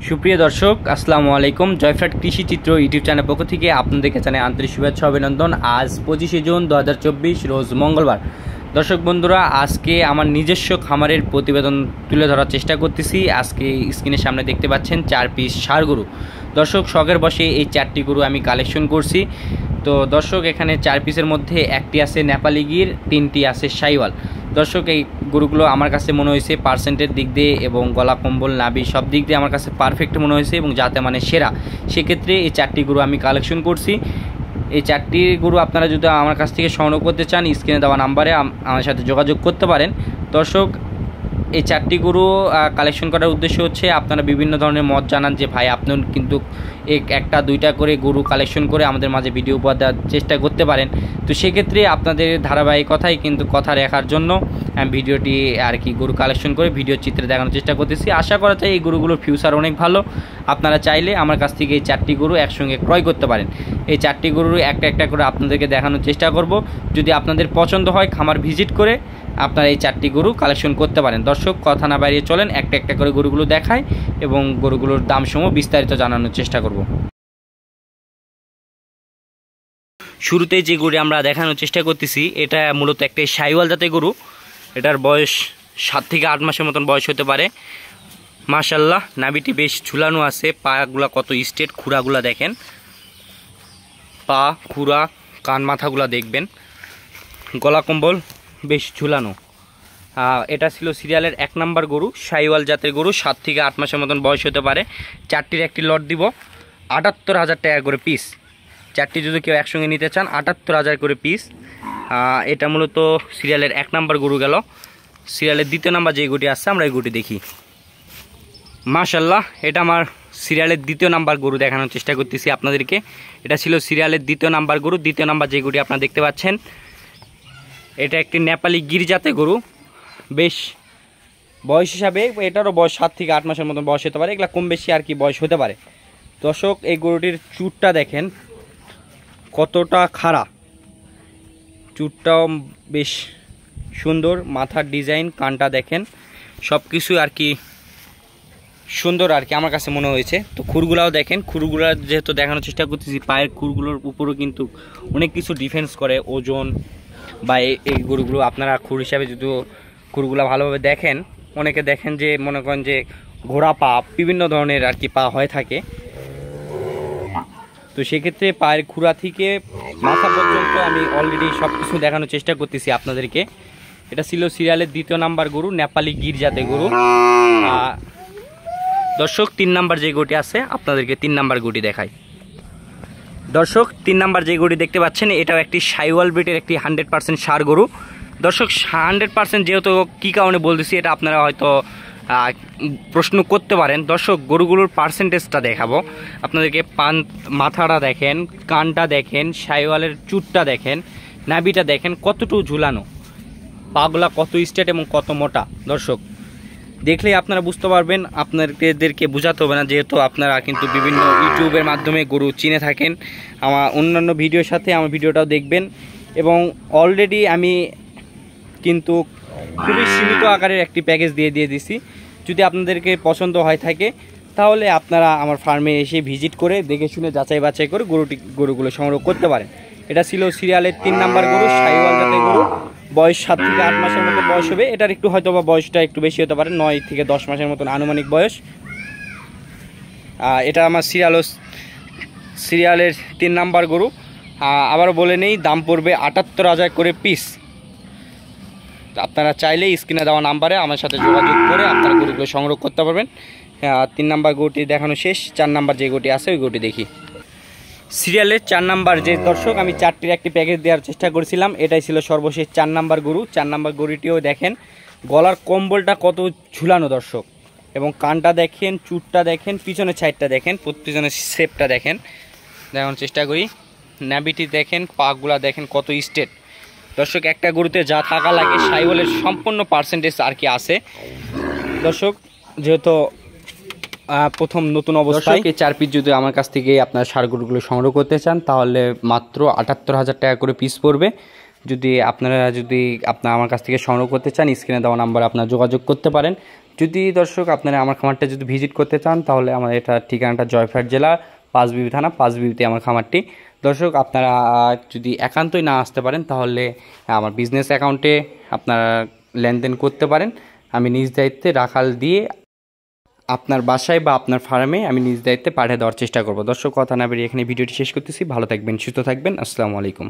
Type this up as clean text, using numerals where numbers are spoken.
সুপ্রিয় দর্শক আসসালামু আলাইকুম। জয়ফ্রাট কৃষি চিত্র ইউটিউব চ্যানেল পক্ষ থেকে আপনাদেরকে জানাই আন্তরিক শুভেচ্ছা অভিনন্দন। আজ 25শে জুন 2024 রোজ মঙ্গলবার। দর্শক বন্ধুরা, আজকে আমার নিজস্ব খামারের প্রতিবেদন তুলে ধরার চেষ্টা করতেছি। আজকে স্ক্রিনের সামনে দেখতে পাচ্ছেন 4 পিস ষাঁড় গরু। দর্শক শখের বসে এই 4টি গরু আমি কালেকশন করছি। তো দর্শক এখানে 4 পিসের মধ্যে একটি আছে নেপালি গির, 3টি আছে শাহিওয়াল। দর্শক এই গরুগুলো আমার কাছে মনে হয়েছে পার্সেন্টের দিক দিয়ে এবং গলা কম্বল নাভি সব দিক দিয়ে আমার কাছে পারফেক্ট মনে হয়েছে এবং যাতে মানে সেরা। সেক্ষেত্রে এই 4টি গরু আমি কালেকশন করছি। এই 4টি গরু আপনারা যদি আমার কাছ থেকে সংগ্রহ করতে চান, স্ক্রিনে দেওয়া নাম্বারে আমার সাথে যোগাযোগ করতে পারেন। দর্শক এই 4টি গরু কালেকশন করার উদ্দেশ্য হচ্ছে আপনারা বিভিন্ন ধরনের মত জানান যে ভাই আপনি কিন্তু একটা দুইটা করে গরু কালেকশন করে আমাদের মাঝে ভিডিও উপহার দেওয়ার চেষ্টা করতে পারেন। তো সেক্ষেত্রে আপনাদের ধারাবাহিকতাই কিন্তু কথা রাখার জন্য আমি ভিডিওটি আর কি গরু কালেকশন করে ভিডিও চিত্রে দেখানোর চেষ্টা করতেছি। আশা করা যায় এই গরুগুলোর ফিউচার অনেক ভালো। আপনারা চাইলে আমার কাছ থেকে এই 4টি গরু একসঙ্গে ক্রয় করতে পারেন। এই 4টি গরু একটা একটা করে আপনাদেরকে দেখানোর চেষ্টা করব। যদি আপনাদের পছন্দ হয় খামার ভিজিট করে আপনারা এই 4টি গরু কালেকশন করতে পারেন। দর্শক কথা না বাড়িয়ে চলেন একটা একটা করে গরুগুলো দেখাই এবং গরুগুলোর দামসমূহ বিস্তারিত জানানোর চেষ্টা করব। শুরুতে যে গরু আমরা দেখানোর চেষ্টা করতেছি এটা মূলত একটা শাহিওয়াল জাতের গরু। এটার বয়স 7 থেকে 8 মাসের মতন বয়স হতে পারে। মাশাআল্লাহ নাভিটি বেশ ঝুলানো আছে, পাগুলা কত স্ট্রেট, খুঁড়াগুলা দেখেন, পা খুঁড়া কান মাথাগুলা দেখবেন, গলা কম্বল বেশ ঝুলানো। এটা ছিল সিরিয়ালের 1 নাম্বার গরু, শাহিওয়াল জাতের গরু, 7 থেকে 8 মাসের মতন বয়স হতে পারে। 4টির একটি লট দিব 78,000 টাকা করে পিস। 4টি যদি কেউ একসঙ্গে নিতে চান 78,000 করে পিস। এটা মূলত সিরিয়ালের 1 নাম্বার গরু গেল। সিরিয়ালের 2য় নাম্বার যে গরুটি আসছে আমরা এই গরুটি দেখি। মাশাআল্লাহ এটা আমার সিরিয়ালের 2য় নাম্বার গরু দেখানোর চেষ্টা করতেছি আপনাদেরকে। এটা ছিল সিরিয়ালের 2য় নাম্বার গরু। 2য় নাম্বার যে গরুটি আপনারা দেখতে পাচ্ছেন এটা একটি নেপালি গির জাতের গরু। বেশ বয়স হিসাবে এটারও বয়স 7 থেকে 8 মাসের মতন বয়স হতে পারে। এগুলো কম বেশি আর কি বয়স হতে পারে। দর্শক এই গরুটির চুটটা দেখেন কতটা খাড়া, চুটটাও বেশ সুন্দর, মাথার ডিজাইন, কানটা দেখেন, সব কিছু আর কি সুন্দর আর কি আমার কাছে মনে হয়েছে। তো খুরগুলাও দেখেন, খুরগুলা যেহেতু দেখানোর চেষ্টা করতেছি, পায়ের খুরগুলোর উপরও কিন্তু অনেক কিছু ডিফেন্স করে ওজন বা এই গরুগুলো আপনারা খুর হিসাবে যদি খুরগুলা ভালোভাবে দেখেন, অনেকে দেখেন যে মনে করেন যে ঘোড়া পা বিভিন্ন ধরনের আর কি পা হয়ে থাকে। তো সেক্ষেত্রে পায়ের খুঁড়া থেকে মাথা পর্যন্ত আমি অলরেডি সব কিছু দেখানোর চেষ্টা করতেছি আপনাদেরকে। এটা ছিল সিরিয়ালের 2য় নাম্বার গরু, নেপালি গির জাতের গরু। দর্শক 3 নাম্বার যে গরুটি আছে আপনাদেরকে 3 নাম্বার গরুটি দেখাই। দর্শক 3 নাম্বার যে গরুটি দেখতে পাচ্ছেন এটাও একটি শাহিওয়াল ব্রিডের একটি 100% ষাঁড় গরু। দর্শক 100% যেহেতু কী কারণে বলতেছি এটা আপনারা হয়তো প্রশ্ন করতে পারেন। দর্শক গরুগুলোর পার্সেন্টেজটা দেখাবো আপনাদেরকে। মাথাটা দেখেন, কানটা দেখেন, শাহিওয়ালের চুটটা দেখেন, নাভিটা দেখেন কতটুকু ঝুলানো, পাগুলা কত স্ট্রেট এবং কত মোটা। দর্শক দেখলেই আপনারা বুঝতে পারবেন, আপনাদেরকে বোঝাতে হবে না, যেহেতু আপনারা কিন্তু বিভিন্ন ইউটিউবের মাধ্যমে গরু চিনে থাকেন। আমার অন্যান্য ভিডিওর সাথে আমার ভিডিওটাও দেখবেন এবং অলরেডি আমি কিন্তু খুবই সীমিত আকারের একটি প্যাকেজ দিয়ে দিছি। যদি আপনাদেরকে পছন্দ হয় থাকে তাহলে আপনারা আমার ফার্মে এসে ভিজিট করে দেখে শুনে যাচাই বাছাই করে গরুগুলো সংগ্রহ করতে পারেন। এটা ছিল সিরিয়ালের 3 নাম্বার গরু, শাহিওয়াল জাতের গরু। বয়স 7 থেকে 8 মাসের মতো বয়স হবে। এটার একটু হয়তো বা বয়সটা একটু বেশি হতে পারে, 9 থেকে 10 মাসের মতন আনুমানিক বয়স। এটা আমার সিরিয়ালের 3 নাম্বার গরু। আবারও বলে নেই দাম পড়বে 78,000 করে পিস। আপনারা চাইলে স্ক্রিনে দেওয়া নাম্বারে আমার সাথে যোগাযোগ করে আপনারা গরুগুলো সংগ্রহ করতে পারবেন। 3 নাম্বার গরুটি দেখানো শেষ। 4 নাম্বার যে গরুটি আছে ওই গরুটি দেখি। সিরিয়ালের 4 নাম্বার যে দর্শক আমি 4টির একটি প্যাকেজ দেওয়ার চেষ্টা করেছিলাম, এটাই ছিল সর্বশেষ 4 নাম্বার গরু। 4 নাম্বার গরুটিও দেখেন গলার কম্বলটা কত ঝুলানো দর্শক, এবং কানটা দেখেন, চুটটা দেখেন, পিছনের সাইডটা দেখেন, পিছনের শেপটা দেখেন, দেখানোর চেষ্টা করি। নাভিটি দেখেন, পাগুলা দেখেন কত স্ট্রেট। দর্শক একটা গরুতে যা থাকা লাগে শাহিওয়ালের সম্পূর্ণ পার্সেন্টেজ আর কি আছে। দর্শক যেহেতু প্রথম নতুন অবস্থায় এই 4 পিস যদি আমার কাছ থেকে আপনার ষাঁড় গরুগুলো সংগ্রহ করতে চান তাহলে মাত্র 78,000 টাকা করে পিস পড়বে। যদি আপনারা আমার কাছ থেকে সংগ্রহ করতে চান, স্ক্রিনে দেওয়া নাম্বারে আপনারা যোগাযোগ করতে পারেন। যদি দর্শক আপনারা আমার খামারটা যদি ভিজিট করতে চান, তাহলে আমার এটা ঠিকানাটা জয়পুরহাট জেলা পাঁচবিবি থানা, পাঁচবিবিতে আমার খামারটি। দর্শক আপনারা যদি একান্তই না আসতে পারেন, তাহলে আমার বিজনেস অ্যাকাউন্টে আপনারা লেনদেন করতে পারেন। আমি নিজ দায়িত্বে রাখাল দিয়ে আপনার বাসায় বা আপনার ফার্মে আমি নিজ দায়িত্বে পাঠিয়ে দেওয়ার চেষ্টা করব। দর্শক কথা না বেরিয়ে এখানে ভিডিওটি শেষ করতেছি। ভালো থাকবেন, সুস্থ থাকবেন। আসসালামু আলাইকুম।